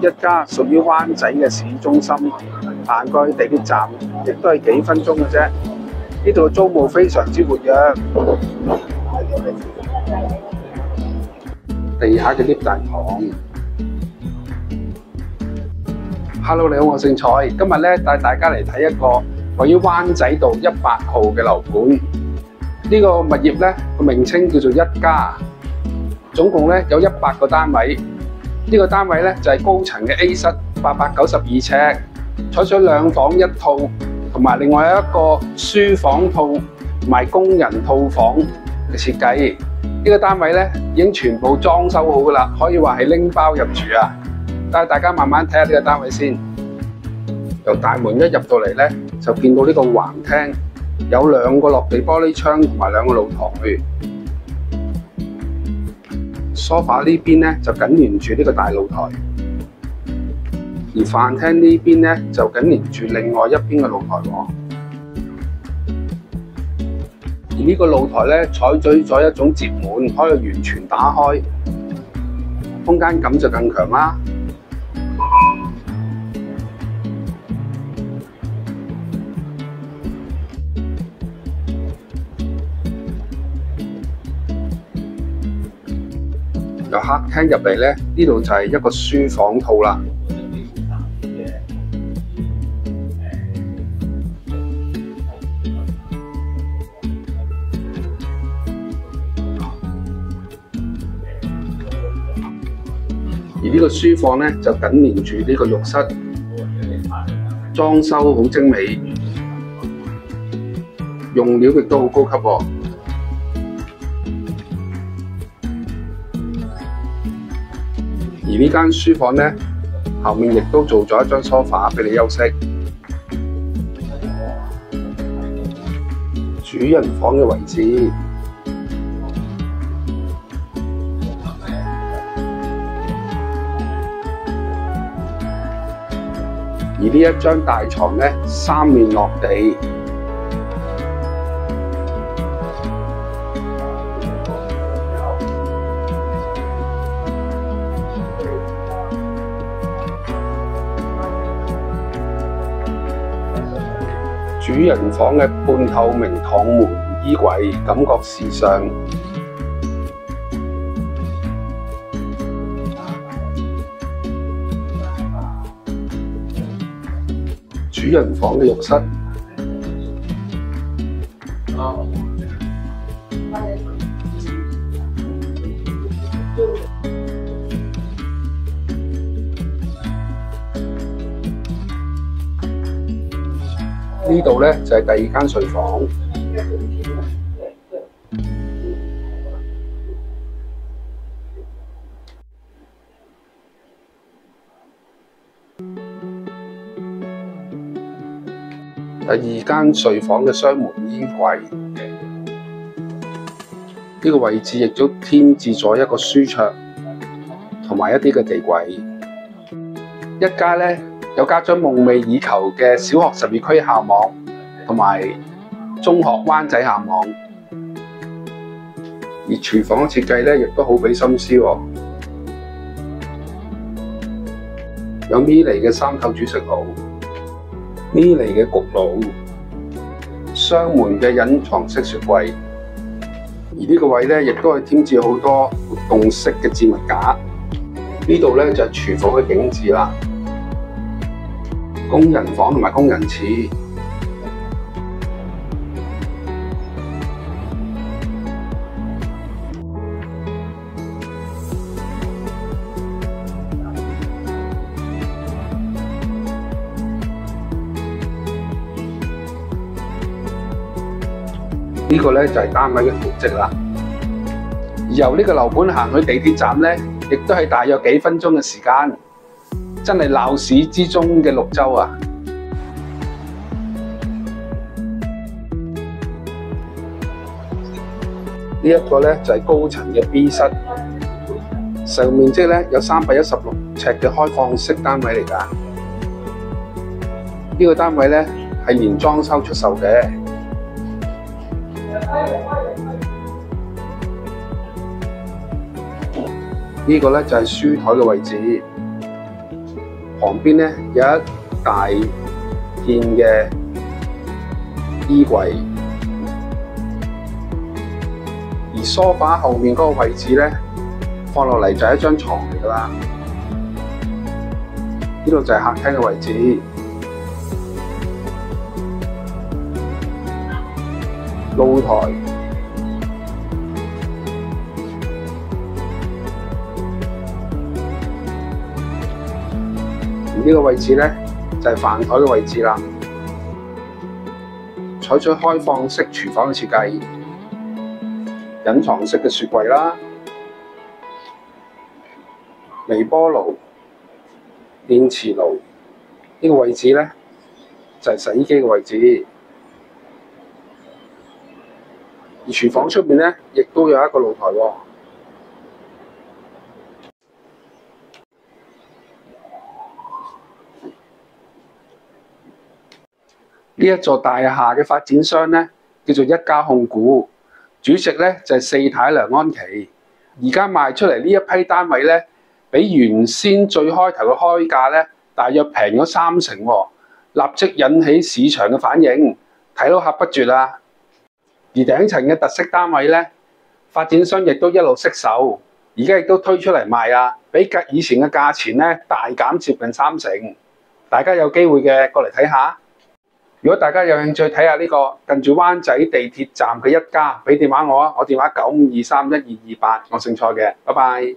一家屬於灣仔嘅市中心，行過去地鐵站亦都係幾分鐘嘅啫。呢度租務非常之活躍，地下嘅 lift 大堂。Hello， 你好，我姓蔡，今日咧帶大家嚟睇一個位於灣仔道100號嘅樓盤。呢個物業咧個名稱叫做一家，總共咧有100個單位。呢個單位咧就係高層嘅 A 室，892尺，採取2房1套，同埋另外有一個書房套同埋工人套房嘅設計。呢個單位咧已經全部裝修好噶啦，可以話係拎包入住啊！帶大家慢慢睇下呢個單位先。由大門一入到嚟咧，就見到呢個橫廳，有2個落地玻璃窗同埋2個露台。梳化呢邊咧就緊連住呢個大露台，而飯廳呢邊咧就緊連住另外一邊嘅露台喎。而呢個露台咧採取咗一種折門，可以完全打開，空間感就更強啦。由客廳入嚟咧，呢度就係一個書房套啦。而呢個書房咧就緊連住呢個浴室，裝修好精美，用料亦都好高級喎。而呢間書房咧，後面亦都做咗一張梳化俾你休息。主人房嘅位置，而呢一張大床咧，3面落地。主人房嘅半透明趟門衣櫃，感覺時尚。主人房嘅浴室，呢度咧就係第2間睡房。第2間睡房嘅雙門衣櫃，呢個位置亦都添置咗一個書桌同埋一啲嘅地櫃。一家咧有家長夢寐以求嘅小學12區校網，同埋中學灣仔校網。而廚房嘅設計咧，亦都好俾心思喎。有米尼嘅3頭煮食爐，米尼嘅焗爐，雙門嘅隱藏式雪櫃。而呢個位咧，亦都係添置好多活動式嘅置物架。呢度咧就係廚房嘅景緻啦。工人房同埋工人廁，呢個咧就係單位嘅圖則啦。而由呢個樓盤行去地鐵站咧，亦都係大約幾分鐘嘅時間。真係鬧市之中嘅綠洲啊！呢一個咧就係高層嘅 B 室，實用面積咧有316尺嘅開放式單位嚟㗎。呢個單位咧係連裝修出售嘅。呢個咧就係書枱嘅位置。旁邊咧有一大片嘅衣櫃，而梳化後面嗰個位置咧放落嚟就係一張床嚟㗎啦。呢度就係客廳嘅位置，露台。呢個位置咧就係飯台嘅位置啦，採取開放式廚房嘅設計，隱藏式嘅雪櫃啦，微波爐、電磁爐。呢個位置咧就係洗衣機嘅位置，而廚房出邊咧亦都有一個露台喎。呢一座大廈嘅發展商咧叫做一家控股，主席咧就係四太梁安琪。而家賣出嚟呢一批單位咧，比原先最開頭嘅開價咧大約平咗30%喎，立即引起市場嘅反應，睇到客不絕啊！而頂層嘅特色單位咧，發展商亦都一路惜售，而家亦都推出嚟賣啊，比以前嘅價錢咧大減接近30%。大家有機會嘅過嚟睇下。如果大家有興趣睇下呢個近住灣仔地鐵站嘅一家，俾電話我啊，我電話95231228，我姓蔡嘅，拜拜。